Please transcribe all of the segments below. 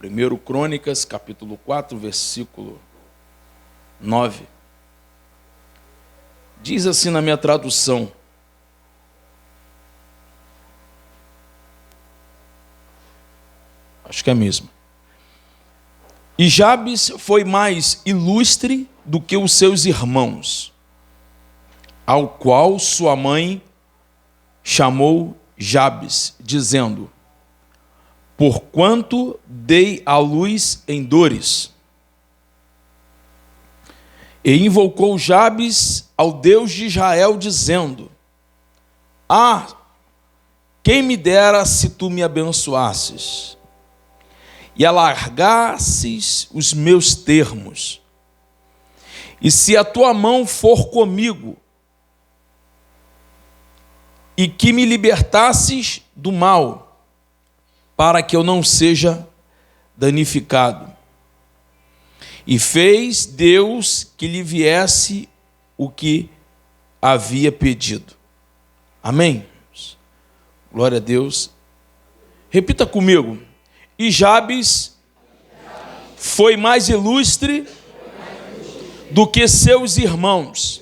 1 Crônicas, capítulo 4, versículo 9. Diz assim na minha tradução: acho que é a mesma. E Jabes foi mais ilustre do que os seus irmãos, ao qual sua mãe chamou Jabes, dizendo: porquanto dei à luz em dores. E invocou Jabes ao Deus de Israel, dizendo: quem me dera se tu me abençoasses e alargasses os meus termos, e se a tua mão for comigo, e que me libertasses do mal, para que eu não seja danificado. E fez Deus que lhe viesse o que havia pedido. Amém? Glória a Deus. Repita comigo. E Jabes foi mais ilustre do que seus irmãos,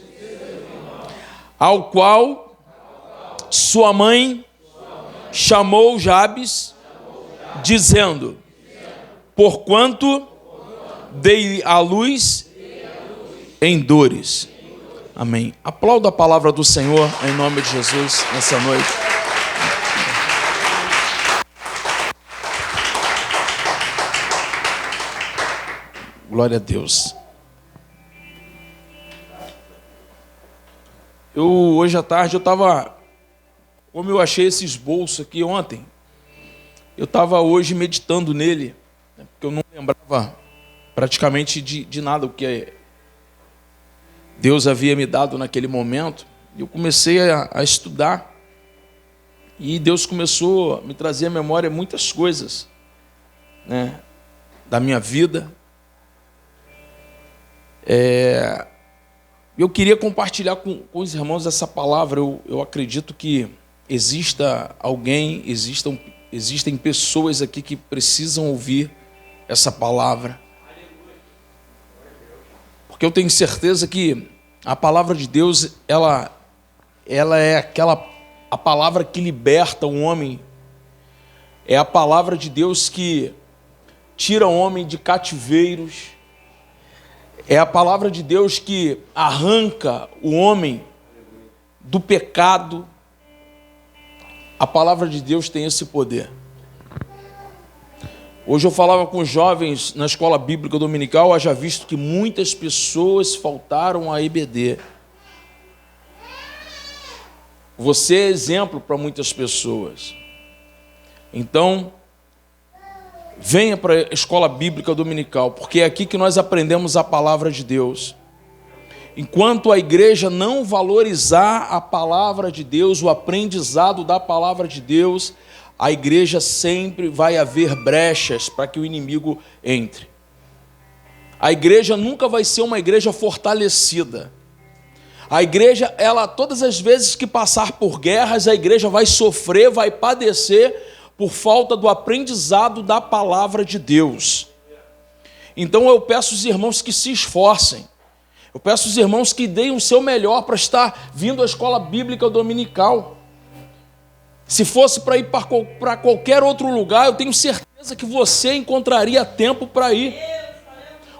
ao qual sua mãe chamou Jabes, dizendo: porquanto dei à luz em dores. Amém. Aplauda a palavra do Senhor em nome de Jesus nessa noite. Glória a Deus. Hoje à tarde como eu achei esse esboço aqui ontem, eu estava hoje meditando nele, porque eu não lembrava praticamente de nada o que Deus havia me dado naquele momento. Eu comecei a estudar e Deus começou a me trazer à memória muitas coisas, né, da minha vida. Eu queria compartilhar com os irmãos essa palavra. Eu acredito que existem pessoas aqui que precisam ouvir essa palavra. Porque eu tenho certeza que a palavra de Deus, ela é a palavra que liberta o homem. É a palavra de Deus que tira o homem de cativeiros. É a palavra de Deus que arranca o homem do pecado. A palavra de Deus tem esse poder. Hoje eu falava com os jovens na escola bíblica dominical, haja visto que muitas pessoas faltaram à EBD. Você é exemplo para muitas pessoas. Então, venha para a escola bíblica dominical, porque é aqui que nós aprendemos a palavra de Deus. Enquanto a igreja não valorizar a palavra de Deus, o aprendizado da palavra de Deus, a igreja sempre vai haver brechas para que o inimigo entre. A igreja nunca vai ser uma igreja fortalecida. A igreja, todas as vezes que passar por guerras, a igreja vai sofrer, vai padecer por falta do aprendizado da palavra de Deus. Então eu peço aos irmãos que se esforcem. Eu peço aos irmãos que deem o seu melhor para estar vindo à escola bíblica dominical. Se fosse para ir para qualquer outro lugar, eu tenho certeza que você encontraria tempo para ir.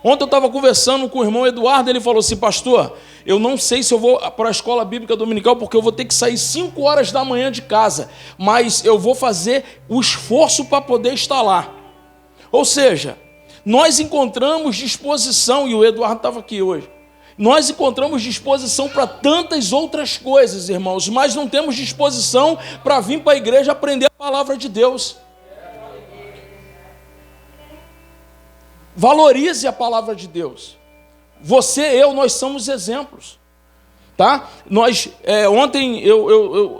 Ontem eu estava conversando com o irmão Eduardo, ele falou assim: pastor, eu não sei se eu vou para a escola bíblica dominical, porque eu vou ter que sair 5 horas da manhã de casa, mas eu vou fazer o esforço para poder estar lá. Ou seja, nós encontramos disposição, e o Eduardo estava aqui hoje, nós encontramos disposição para tantas outras coisas, irmãos, mas não temos disposição para vir para a igreja aprender a palavra de Deus. Valorize a palavra de Deus. Você, nós somos exemplos, tá? Ontem,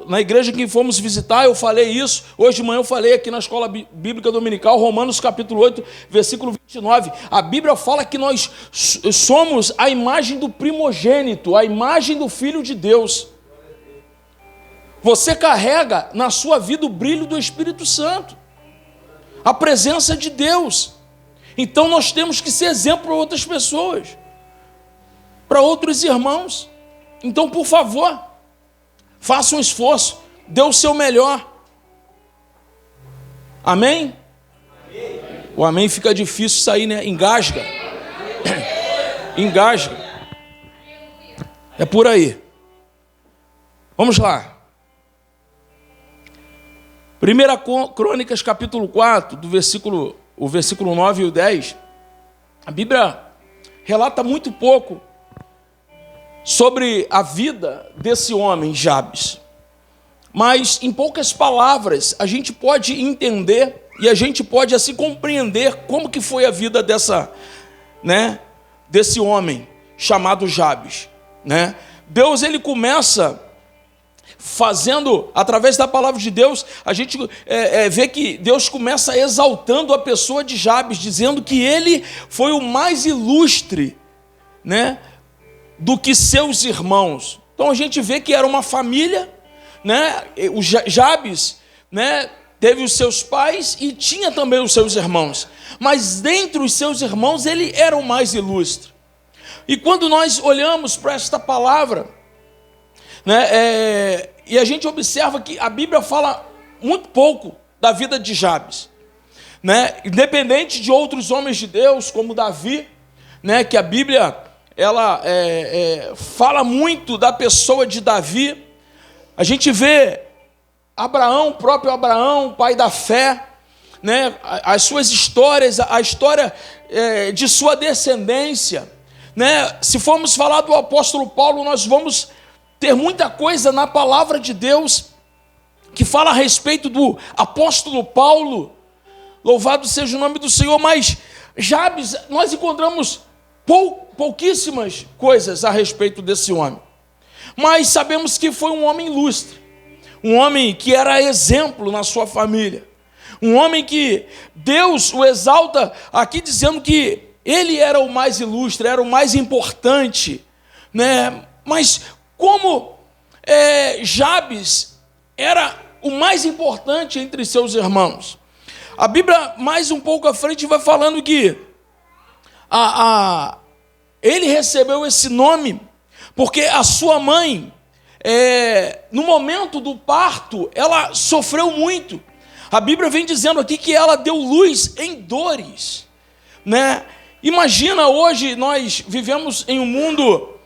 na igreja que fomos visitar, eu falei isso. Hoje de manhã eu falei aqui na escola bíblica dominical, Romanos capítulo 8, versículo 29. A Bíblia fala que nós somos a imagem do primogênito, a imagem do Filho de Deus. Você carrega na sua vida o brilho do Espírito Santo, a presença de Deus. Então nós temos que ser exemplo para outras pessoas, para outros irmãos. Então, por favor, faça um esforço, dê o seu melhor. Amém? O amém fica difícil sair, né? Engasga. Engasga. É por aí. Vamos lá. 1 Crônicas, capítulo 4, o versículo 9 e o 10. A Bíblia relata muito pouco sobre a vida desse homem, Jabes. Mas, em poucas palavras, a gente pode entender e a gente pode assim compreender como que foi a vida desse homem chamado Jabes, né? Deus, ele começa fazendo, através da palavra de Deus, a gente vê que Deus começa exaltando a pessoa de Jabes, dizendo que ele foi o mais ilustre, né, do que seus irmãos. Então a gente vê que era uma família, né? O Jabes, né, teve os seus pais e tinha também os seus irmãos, mas dentre os seus irmãos ele era o mais ilustre. E quando nós olhamos para esta palavra, né, e a gente observa que a Bíblia fala muito pouco da vida de Jabes, né? Independente de outros homens de Deus, como Davi, né, que a Bíblia ela fala muito da pessoa de Davi. A gente vê Abraão, o próprio Abraão, pai da fé, né, as suas histórias, a história de sua descendência, né? Se formos falar do apóstolo Paulo, nós vamos ter muita coisa na palavra de Deus que fala a respeito do apóstolo Paulo. Louvado seja o nome do Senhor. Mas Jabes, nós encontramos pouquíssimas coisas a respeito desse homem, mas sabemos que foi um homem ilustre, um homem que era exemplo na sua família, um homem que Deus o exalta aqui dizendo que ele era o mais ilustre, era o mais importante, né? Mas como Jabes era o mais importante entre seus irmãos, a Bíblia mais um pouco à frente vai falando que ele recebeu esse nome porque a sua mãe, no momento do parto, ela sofreu muito. A Bíblia vem dizendo aqui que ela deu luz em dores, né? Imagina, hoje nós vivemos em um mundo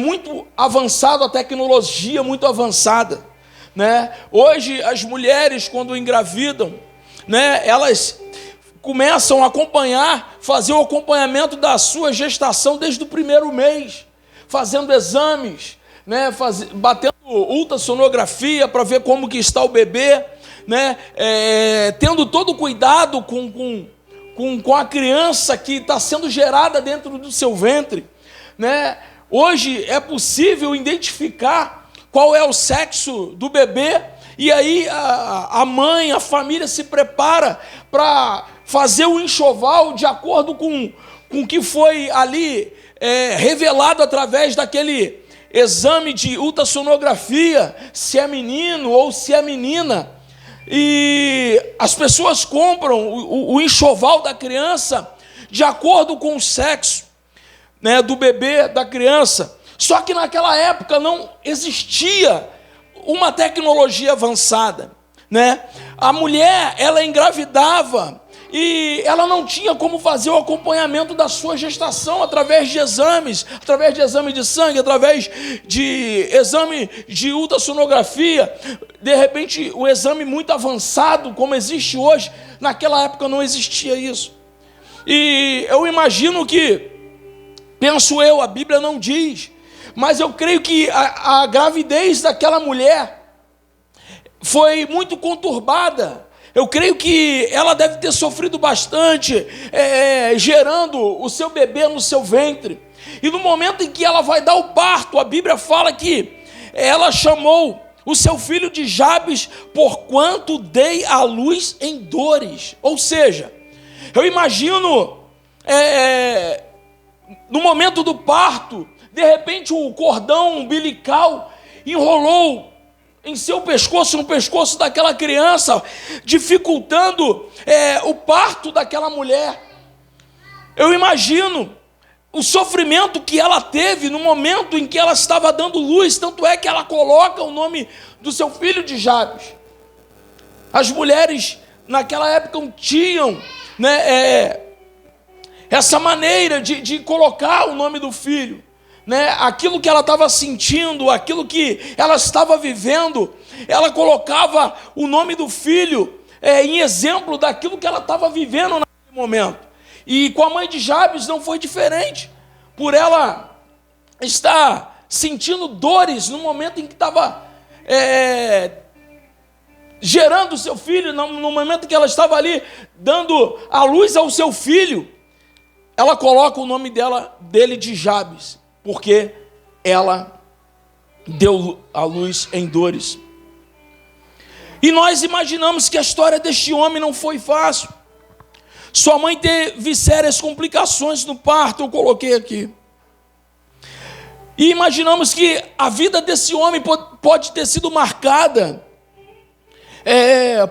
muito avançado, a tecnologia muito avançada, né? Hoje as mulheres, quando engravidam, né, elas começam a fazer o acompanhamento da sua gestação desde o primeiro mês, fazendo exames, né, batendo ultrassonografia para ver como que está o bebê, né, tendo todo o cuidado com a criança que está sendo gerada dentro do seu ventre, né? Hoje é possível identificar qual é o sexo do bebê, e aí a mãe, a família se prepara para fazer o enxoval de acordo com o que foi ali revelado através daquele exame de ultrassonografia, se é menino ou se é menina. E as pessoas compram o enxoval da criança de acordo com o sexo, né, do bebê, da criança. Só que naquela época não existia uma tecnologia avançada, né? A mulher, ela engravidava e ela não tinha como fazer o acompanhamento da sua gestação através de exames, através de exame de sangue, através de exame de ultrassonografia. De repente, o exame muito avançado, como existe hoje, naquela época não existia isso. E eu imagino que, penso eu, a Bíblia não diz, mas eu creio que a gravidez daquela mulher foi muito conturbada. Eu creio que ela deve ter sofrido bastante, gerando o seu bebê no seu ventre. E no momento em que ela vai dar o parto, a Bíblia fala que ela chamou o seu filho de Jabes, porquanto dei à luz em dores. Ou seja, eu imagino, no momento do parto, de repente o cordão umbilical enrolou em seu pescoço, no pescoço daquela criança, dificultando o parto daquela mulher. Eu imagino o sofrimento que ela teve no momento em que ela estava dando luz, tanto é que ela coloca o nome do seu filho de Jabes. As mulheres naquela época tinham, né, essa maneira de colocar o nome do filho, né, aquilo que ela estava sentindo, aquilo que ela estava vivendo, ela colocava o nome do filho em exemplo daquilo que ela estava vivendo naquele momento. E com a mãe de Jabes não foi diferente, por ela estar sentindo dores no momento em que estava gerando o seu filho, no momento que ela estava ali dando a luz ao seu filho, ela coloca o nome dele de Jabes, porque ela deu a luz em dores. E nós imaginamos que a história deste homem não foi fácil. Sua mãe teve sérias complicações no parto, eu coloquei aqui. E imaginamos que a vida desse homem pode ter sido marcada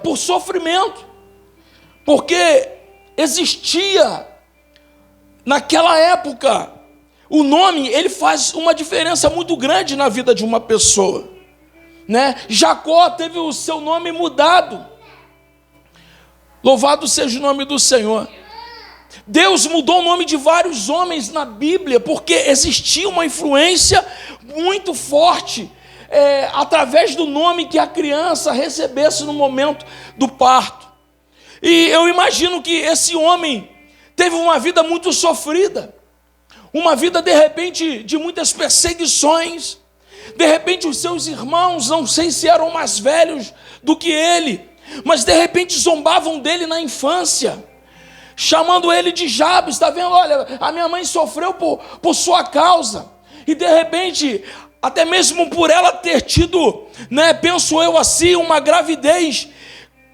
por sofrimento, porque existia naquela época, o nome, ele faz uma diferença muito grande na vida de uma pessoa, né? Jacó teve o seu nome mudado. Louvado seja o nome do Senhor. Deus mudou o nome de vários homens na Bíblia, porque existia uma influência muito forte através do nome que a criança recebesse no momento do parto. E eu imagino que esse homem teve uma vida muito sofrida, uma vida de repente de muitas perseguições. De repente os seus irmãos, não sei se eram mais velhos do que ele, mas de repente zombavam dele na infância, chamando ele de Jabes. Está vendo? Olha, a minha mãe sofreu por sua causa. E de repente, até mesmo por ela ter tido, né, penso eu assim, uma gravidez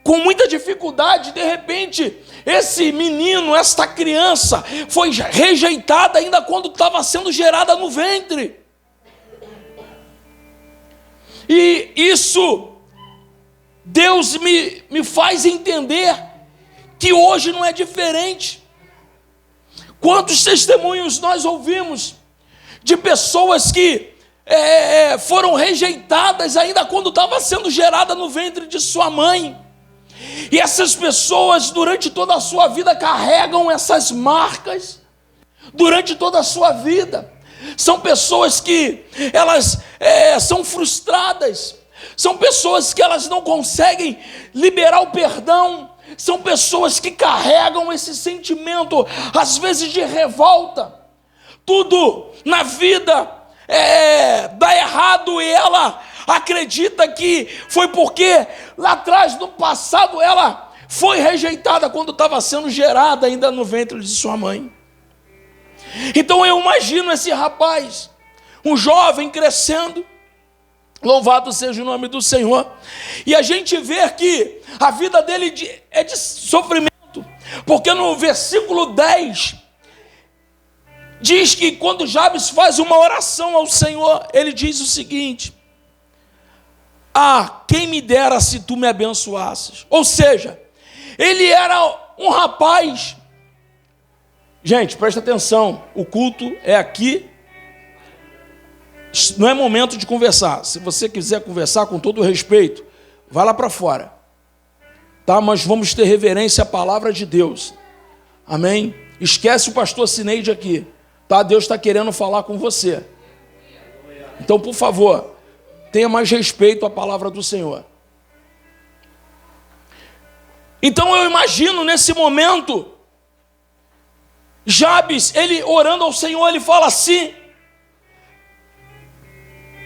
com muita dificuldade, de repente esse menino, esta criança foi rejeitada ainda quando estava sendo gerada no ventre. E isso, Deus me faz entender que hoje não é diferente. Quantos testemunhos nós ouvimos de pessoas que foram rejeitadas ainda quando estava sendo gerada no ventre de sua mãe. E essas pessoas, durante toda a sua vida, carregam essas marcas, durante toda a sua vida. São pessoas que elas são frustradas, são pessoas que elas não conseguem liberar o perdão, são pessoas que carregam esse sentimento, às vezes de revolta. Tudo na vida dá errado e ela acredita que foi porque lá atrás, no passado, ela foi rejeitada quando estava sendo gerada ainda no ventre de sua mãe. Então eu imagino esse rapaz, um jovem crescendo, louvado seja o nome do Senhor, e a gente vê que a vida dele é de sofrimento, porque no versículo 10, diz que quando Jabes faz uma oração ao Senhor, ele diz o seguinte: quem me dera se tu me abençoasses. Ou seja, ele era um rapaz. Gente, presta atenção, o culto é aqui, não é momento de conversar. Se você quiser conversar, com todo o respeito, vai lá para fora, tá? Mas vamos ter reverência à palavra de Deus, amém? Esquece o pastor Cineide aqui, tá? Deus está querendo falar com você. Então, por favor, tenha mais respeito à palavra do Senhor. Então eu imagino nesse momento, Jabes, ele orando ao Senhor, ele fala assim,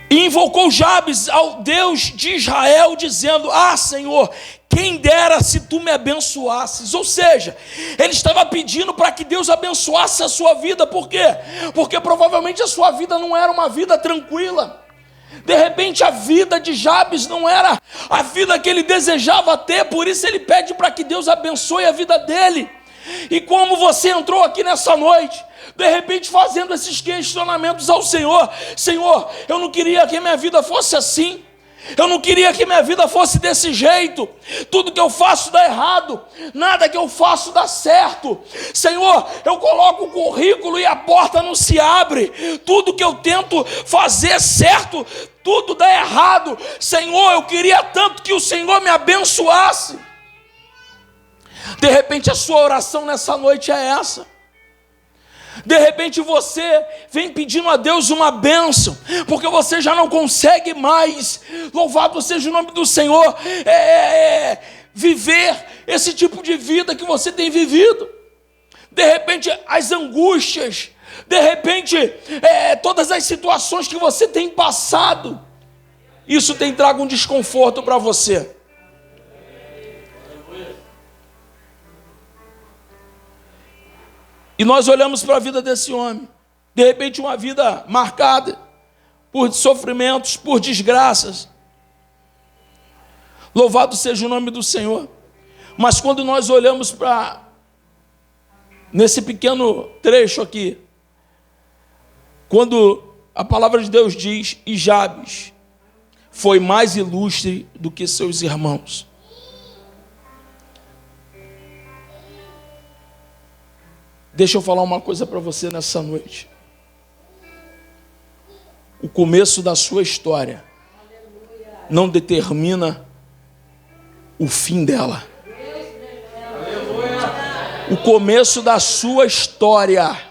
e invocou Jabes ao Deus de Israel, dizendo: Senhor, quem dera se tu me abençoasses. Ou seja, ele estava pedindo para que Deus abençoasse a sua vida. Por quê? Porque provavelmente a sua vida não era uma vida tranquila. De repente a vida de Jabes não era a vida que ele desejava ter, por isso ele pede para que Deus abençoe a vida dele. E como você entrou aqui nessa noite, de repente fazendo esses questionamentos ao Senhor: Senhor, eu não queria que a minha vida fosse assim, Eu não queria que minha vida fosse desse jeito. Tudo que eu faço dá errado. Nada que eu faço dá certo. Senhor, eu coloco o currículo e a porta não se abre. Tudo que eu tento fazer certo, tudo dá errado. Senhor, eu queria tanto que o Senhor me abençoasse. De repente a sua oração nessa noite é essa. De repente você vem pedindo a Deus uma bênção, porque você já não consegue mais, louvado seja o nome do Senhor, viver esse tipo de vida que você tem vivido. De repente as angústias, de repente todas as situações que você tem passado, isso tem trago um desconforto para você. E nós olhamos para a vida desse homem, de repente uma vida marcada por sofrimentos, por desgraças. Louvado seja o nome do Senhor. Mas quando nós olhamos para, nesse pequeno trecho aqui, quando a palavra de Deus diz, e Jabes foi mais ilustre do que seus irmãos. Deixa eu falar uma coisa para você nessa noite. O começo da sua história não determina o fim dela. O começo da sua história,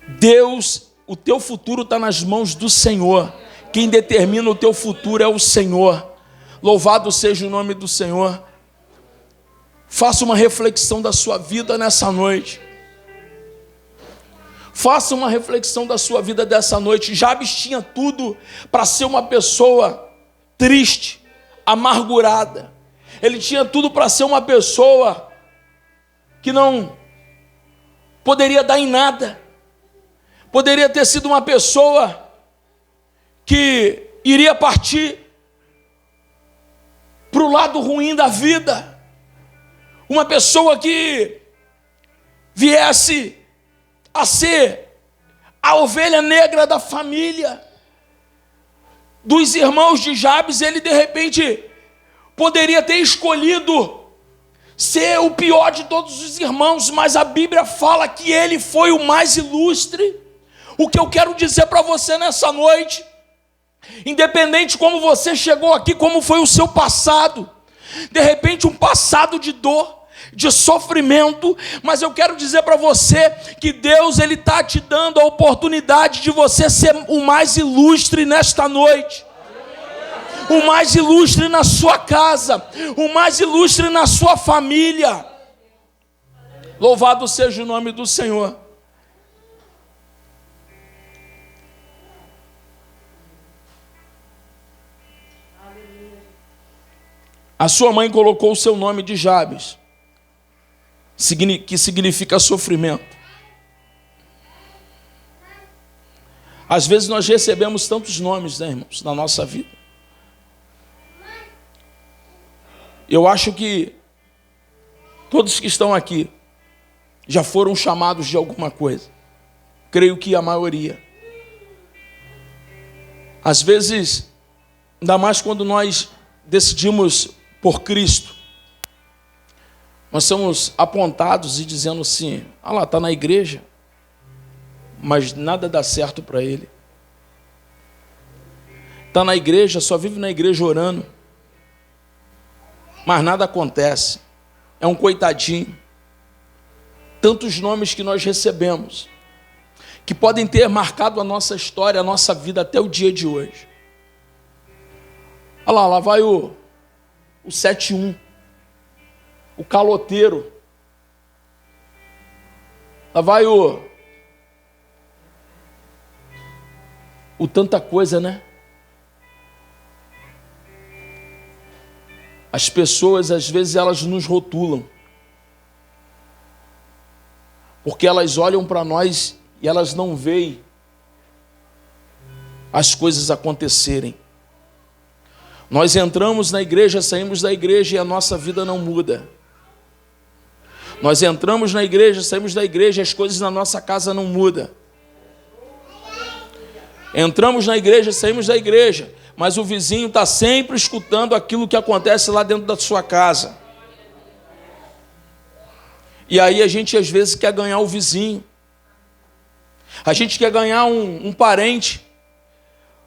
Deus, o teu futuro está nas mãos do Senhor. Quem determina o teu futuro é o Senhor. Louvado seja o nome do Senhor. Faça uma reflexão da sua vida nessa noite. Faça uma reflexão da sua vida dessa noite. Jabes tinha tudo para ser uma pessoa triste, amargurada. Ele tinha tudo para ser uma pessoa que não poderia dar em nada. Poderia ter sido uma pessoa que iria partir para o lado ruim da vida. Uma pessoa que viesse a ser a ovelha negra da família, dos irmãos de Jabes. Ele de repente poderia ter escolhido ser o pior de todos os irmãos, mas a Bíblia fala que ele foi o mais ilustre. O que eu quero dizer para você nessa noite, independente como você chegou aqui, como foi o seu passado, de repente um passado de dor, de sofrimento, mas eu quero dizer para você que Deus, Ele está te dando a oportunidade de você ser o mais ilustre nesta noite. O mais ilustre na sua casa, o mais ilustre na sua família. Louvado seja o nome do Senhor. A sua mãe colocou o seu nome de Jabes, que significa sofrimento. Às vezes nós recebemos tantos nomes, né, irmãos, na nossa vida. Eu acho que todos que estão aqui já foram chamados de alguma coisa. Creio que a maioria. Às vezes, ainda mais quando nós decidimos por Cristo, nós somos apontados e dizendo assim: ah lá, está na igreja, mas nada dá certo para ele. Está na igreja, só vive na igreja orando, mas nada acontece. É um coitadinho. Tantos nomes que nós recebemos, que podem ter marcado a nossa história, a nossa vida até o dia de hoje. Olha lá vai o 71, o caloteiro. Lá vai o tanta coisa, né? As pessoas, às vezes, elas nos rotulam, porque elas olham para nós e elas não veem as coisas acontecerem. Nós entramos na igreja, saímos da igreja e a nossa vida não muda. Nós entramos na igreja, saímos da igreja e as coisas na nossa casa não mudam. Entramos na igreja, saímos da igreja, mas o vizinho está sempre escutando aquilo que acontece lá dentro da sua casa. E aí a gente às vezes quer ganhar o vizinho. A gente quer ganhar um parente,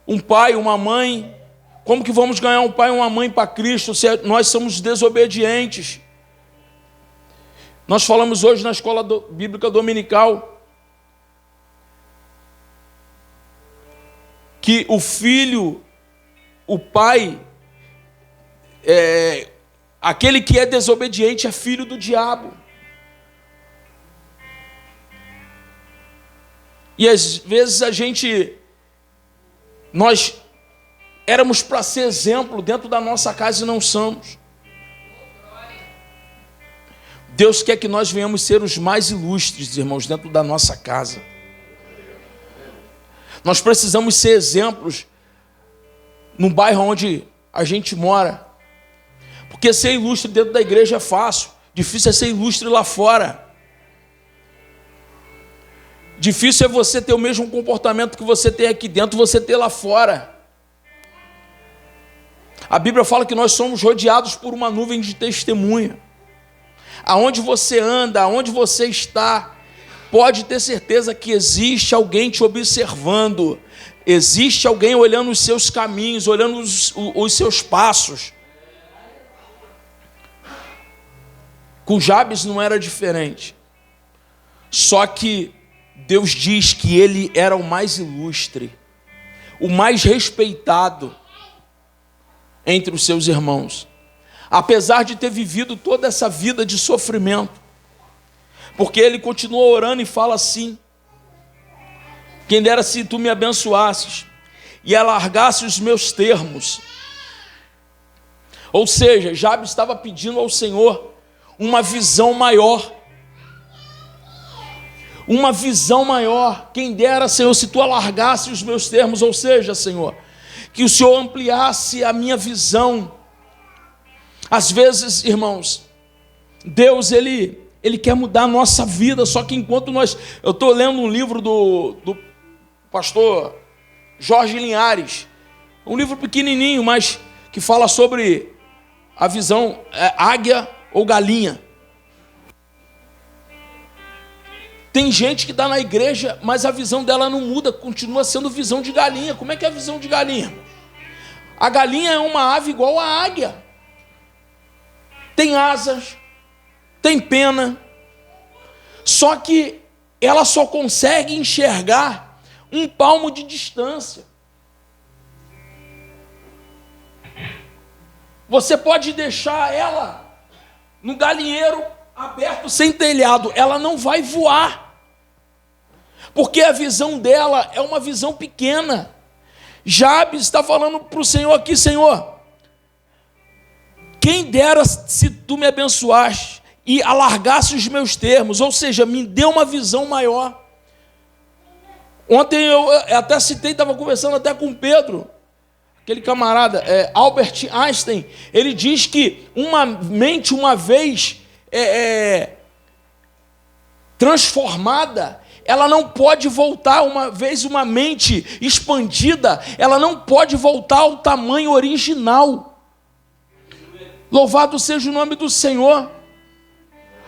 um pai, uma mãe. Como que vamos ganhar um pai e uma mãe para Cristo se nós somos desobedientes? Nós falamos hoje na escola bíblica dominical que o filho, o pai, aquele que é desobediente é filho do diabo. E às vezes nós éramos para ser exemplo dentro da nossa casa e não somos. Deus quer que nós venhamos ser os mais ilustres, irmãos, dentro da nossa casa. Nós precisamos ser exemplos no bairro onde a gente mora. Porque ser ilustre dentro da igreja é fácil, difícil é ser ilustre lá fora. Difícil é você ter o mesmo comportamento que você tem aqui dentro, você ter lá fora. A Bíblia fala que nós somos rodeados por uma nuvem de testemunha. Aonde você anda, aonde você está, pode ter certeza que existe alguém te observando. Existe alguém olhando os seus caminhos, olhando os seus passos. Com Jabes não era diferente. Só que Deus diz que ele era o mais ilustre, o mais respeitado entre os seus irmãos, apesar de ter vivido toda essa vida de sofrimento, porque ele continua orando e fala assim: quem dera se tu me abençoasses e alargasse os meus termos. Ou seja, Jabes estava pedindo ao Senhor uma visão maior. Uma visão maior. Quem dera, Senhor, se tu alargasse os meus termos, ou seja, Senhor, que o Senhor ampliasse a minha visão. Às vezes, irmãos, Deus, Ele quer mudar a nossa vida, só que enquanto eu estou lendo um livro do pastor Jorge Linhares, um livro pequenininho, mas que fala sobre a visão águia ou galinha. Tem gente que está na igreja, mas a visão dela não muda, continua sendo visão de galinha. Como é que é a visão de galinha? A galinha é uma ave igual à águia. Tem asas, tem pena, só que ela só consegue enxergar um palmo de distância. Você pode deixar ela no galinheiro aberto, sem telhado, ela não vai voar. Porque a visão dela é uma visão pequena. Jabes está falando para o Senhor aqui: Senhor, quem dera se tu me abençoaste e alargasse os meus termos, ou seja, me dê uma visão maior. Ontem eu até citei, estava conversando até com Pedro, aquele camarada, Albert Einstein. Ele diz que uma mente, uma vez transformada, ela não pode voltar. Uma vez uma mente expandida, ela não pode voltar ao tamanho original. Louvado seja o nome do Senhor.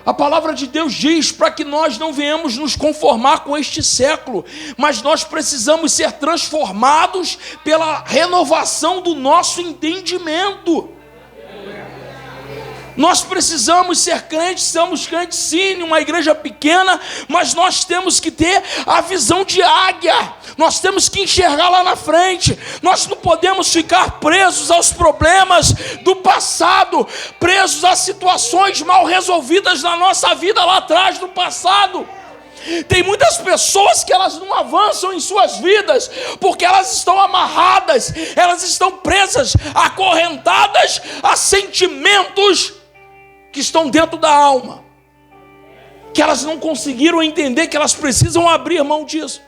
A palavra de Deus diz para que nós não venhamos nos conformar com este século, mas nós precisamos ser transformados pela renovação do nosso entendimento. Nós precisamos ser crentes, somos crentes sim, uma igreja pequena, mas nós temos que ter a visão de águia, nós temos que enxergar lá na frente. Nós não podemos ficar presos aos problemas do passado, presos a situações mal resolvidas na nossa vida lá atrás, no passado. Tem muitas pessoas que elas não avançam em suas vidas, porque elas estão amarradas, elas estão presas, acorrentadas a sentimentos que estão dentro da alma, que elas não conseguiram entender que elas precisam abrir mão disso.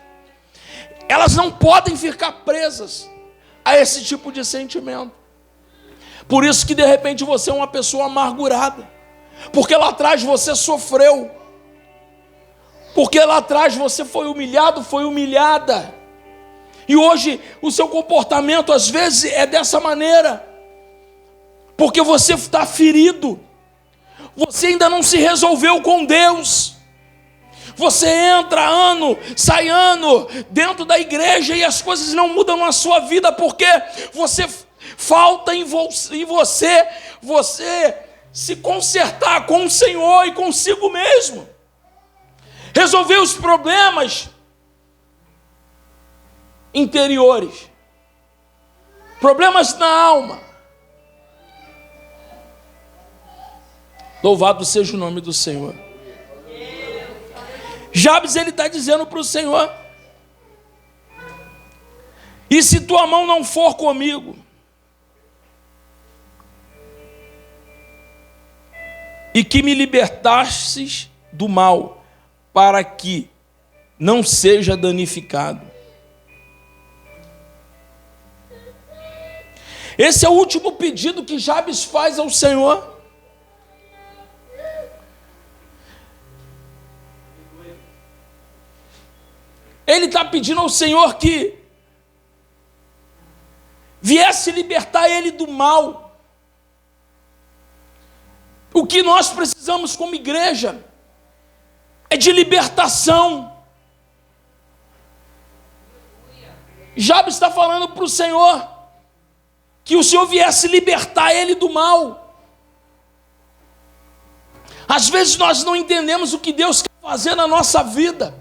Elas não podem ficar presas a esse tipo de sentimento. Por isso que de repente você é uma pessoa amargurada, porque lá atrás você sofreu, porque lá atrás você foi humilhado, foi humilhada. E hoje o seu comportamento às vezes é dessa maneira, porque você está ferido, você ainda não se resolveu com Deus. Você entra ano, sai ano dentro da igreja e as coisas não mudam na sua vida, porque você falta em você se consertar com o Senhor e consigo mesmo, resolver os problemas interiores, problemas na alma. Louvado seja o nome do Senhor. Jabes, ele está dizendo para o Senhor: e se tua mão não for comigo, e que me libertasses do mal, para que não seja danificado. Esse é o último pedido que Jabes faz ao Senhor. Ele está pedindo ao Senhor que viesse libertar ele do mal. O que nós precisamos como igreja é de libertação. Jabes está falando para o Senhor que o Senhor viesse libertar ele do mal. Às vezes nós não entendemos o que Deus quer fazer na nossa vida.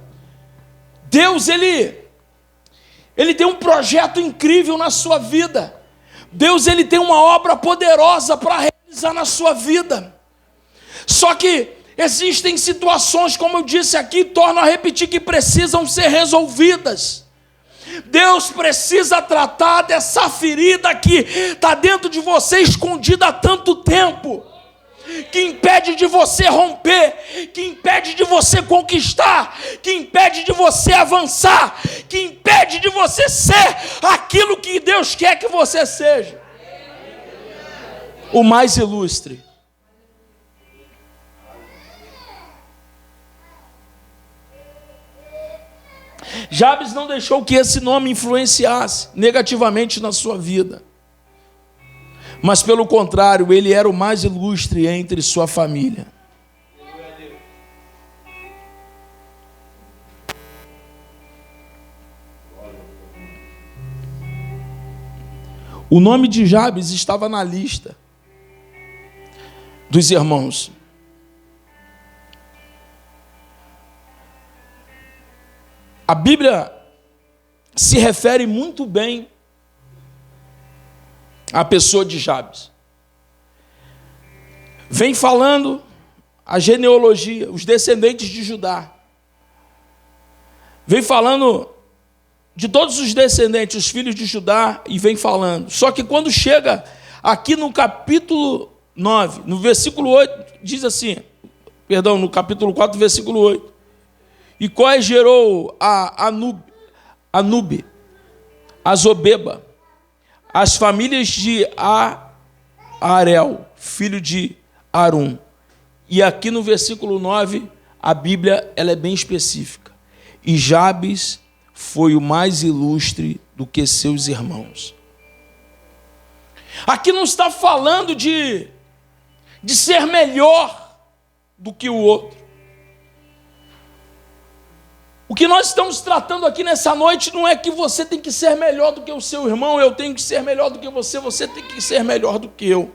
Deus, ele tem um projeto incrível na sua vida. Deus, ele tem uma obra poderosa para realizar na sua vida. Só que existem situações, como eu disse aqui, torno a repetir, que precisam ser resolvidas. Deus precisa tratar dessa ferida que está dentro de você, escondida há tanto tempo, que impede de você romper, que impede de você conquistar, que impede de você avançar, que impede de você ser aquilo que Deus quer que você seja. O mais ilustre. Jabes não deixou que esse nome influenciasse negativamente na sua vida. Mas pelo contrário, ele era o mais ilustre entre sua família. O nome de Jabes estava na lista dos irmãos. A Bíblia se refere muito bem à pessoa de Jabes. Vem falando a genealogia, os descendentes de Judá. Vem falando de todos os descendentes, os filhos de Judá, e vem falando. Só que quando chega aqui no capítulo 9, no versículo 8, diz assim, perdão, no capítulo 4, versículo 8. E Coé gerou a Anube, a Zobeba, as famílias de Arel, filho de Arum. E aqui no versículo 9, a Bíblia ela é bem específica. E Jabes foi o mais ilustre do que seus irmãos. Aqui não está falando de ser melhor do que o outro. O que nós estamos tratando aqui nessa noite não é que você tem que ser melhor do que o seu irmão, eu tenho que ser melhor do que você tem que ser melhor do que eu.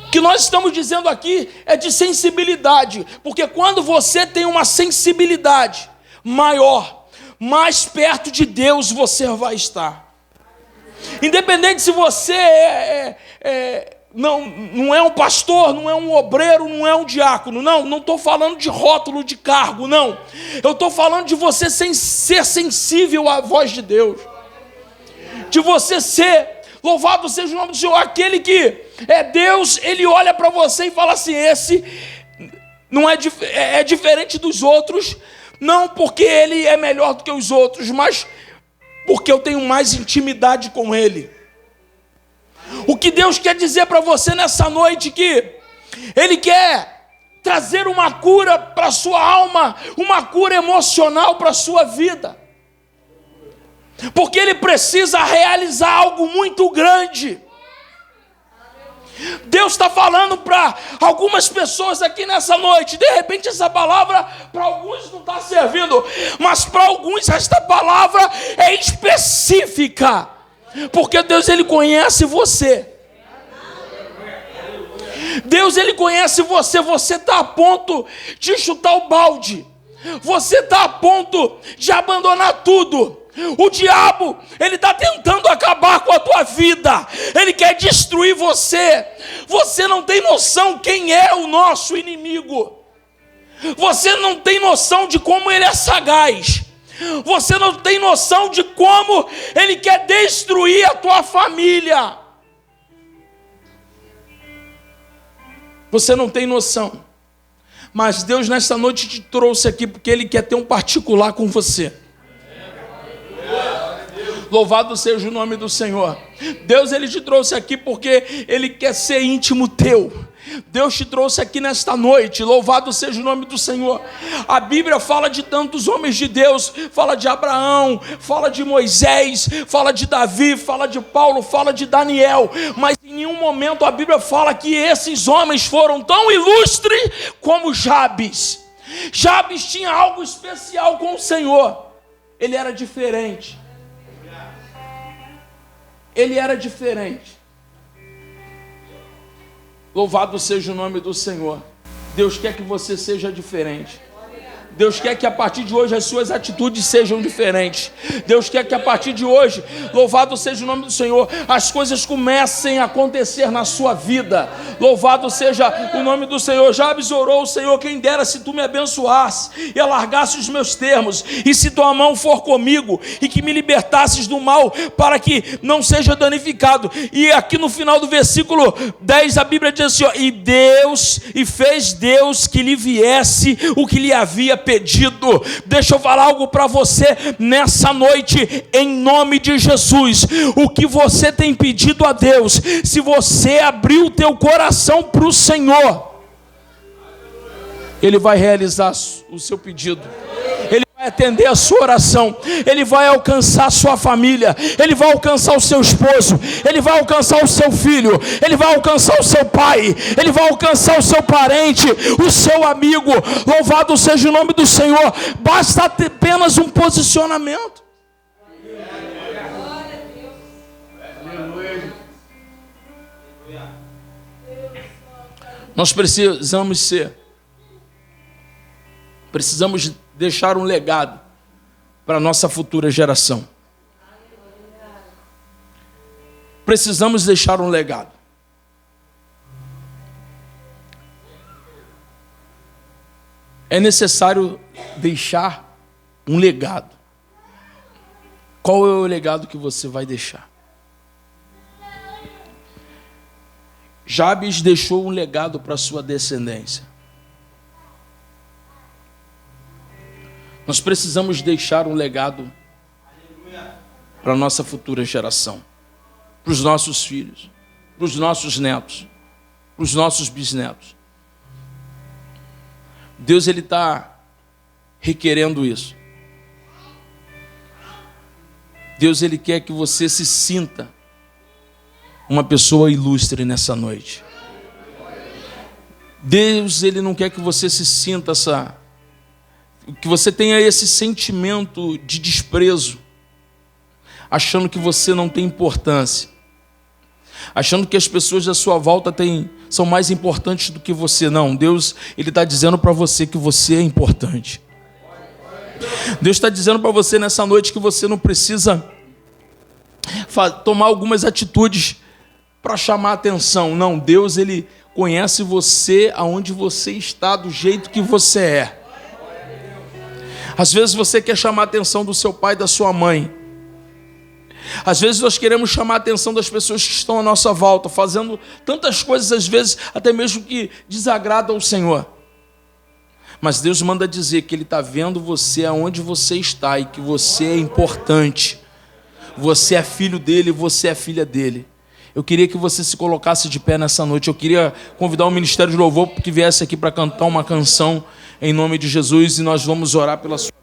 O que nós estamos dizendo aqui é de sensibilidade, porque quando você tem uma sensibilidade maior, mais perto de Deus você vai estar. Independente se você não é um pastor, não é um obreiro, não é um diácono, não estou falando de rótulo de cargo, não. Eu estou falando de você ser sensível à voz de Deus, de você ser, louvado seja o nome do Senhor, aquele que é Deus, ele olha para você e fala assim, esse não é diferente dos outros, não porque ele é melhor do que os outros, mas porque eu tenho mais intimidade com ele. O que Deus quer dizer para você nessa noite, que Ele quer trazer uma cura para a sua alma, uma cura emocional para a sua vida. porque Ele precisa realizar algo muito grande. Deus está falando para algumas pessoas aqui nessa noite. De repente essa palavra para alguns não está servindo, mas para alguns esta palavra é específica, porque Deus, Ele conhece você. Deus, Ele conhece você. Você está a ponto de chutar o balde, você está a ponto de abandonar tudo. O diabo, ele está tentando acabar com a tua vida, ele quer destruir você. Você não tem noção quem é o nosso inimigo, você não tem noção de como ele é sagaz, você não tem noção de como ele quer destruir a tua família. Você não tem noção, mas Deus nesta noite te trouxe aqui porque Ele quer ter um particular com você. Louvado seja o nome do Senhor. Deus, Ele te trouxe aqui porque Ele quer ser íntimo teu. Deus te trouxe aqui nesta noite, louvado seja o nome do Senhor. A Bíblia fala de tantos homens de Deus, fala de Abraão, fala de Moisés, fala de Davi, fala de Paulo, fala de Daniel, mas em nenhum momento a Bíblia fala que esses homens foram tão ilustres como Jabes. Jabes tinha algo especial com o Senhor, ele era diferente. Ele era diferente. Louvado seja o nome do Senhor. Deus quer que você seja diferente. Deus quer que a partir de hoje as suas atitudes sejam diferentes. Deus quer que a partir de hoje, louvado seja o nome do Senhor, as coisas comecem a acontecer na sua vida. Louvado seja o nome do Senhor. Jabes orou: Senhor, quem dera se tu me abençoasse e alargasse os meus termos, e se tua mão for comigo, e que me libertasses do mal, para que não seja danificado. E aqui no final do versículo 10 a Bíblia diz assim, ó, e fez Deus que lhe viesse o que lhe havia pedido. Deixa eu falar algo para você nessa noite, em nome de Jesus. O que você tem pedido a Deus, se você abrir o teu coração para o Senhor, Ele vai realizar o seu pedido. Ele vai atender a sua oração, Ele vai alcançar a sua família, Ele vai alcançar o seu esposo, Ele vai alcançar o seu filho, Ele vai alcançar o seu pai, Ele vai alcançar o seu parente, o seu amigo. Louvado seja o nome do Senhor. Basta apenas um posicionamento. Nós precisamos deixar um legado para a nossa futura geração. Precisamos deixar um legado. É necessário deixar um legado. Qual é o legado que você vai deixar? Jabes deixou um legado para a sua descendência. Nós precisamos deixar um legado para a nossa futura geração, para os nossos filhos, para os nossos netos, para os nossos bisnetos. Deus, Ele está requerendo isso. Deus, Ele quer que você se sinta uma pessoa ilustre nessa noite. Deus, Ele não quer que você se sinta que você tenha esse sentimento de desprezo, achando que você não tem importância, achando que as pessoas à sua volta são mais importantes do que você. Não, Deus, Ele está dizendo para você que você é importante. Deus está dizendo para você nessa noite que você não precisa tomar algumas atitudes para chamar a atenção. Não, Deus, Ele conhece você aonde você está, do jeito que você é. Às vezes você quer chamar a atenção do seu pai e da sua mãe. Às vezes nós queremos chamar a atenção das pessoas que estão à nossa volta, fazendo tantas coisas, às vezes até mesmo que desagradam ao Senhor. Mas Deus manda dizer que Ele está vendo você aonde você está e que você é importante. Você é filho dEle, você é filha dEle. Eu queria que você se colocasse de pé nessa noite. Eu queria convidar o Ministério de Louvor que viesse aqui para cantar uma canção em nome de Jesus, e nós vamos orar pela sua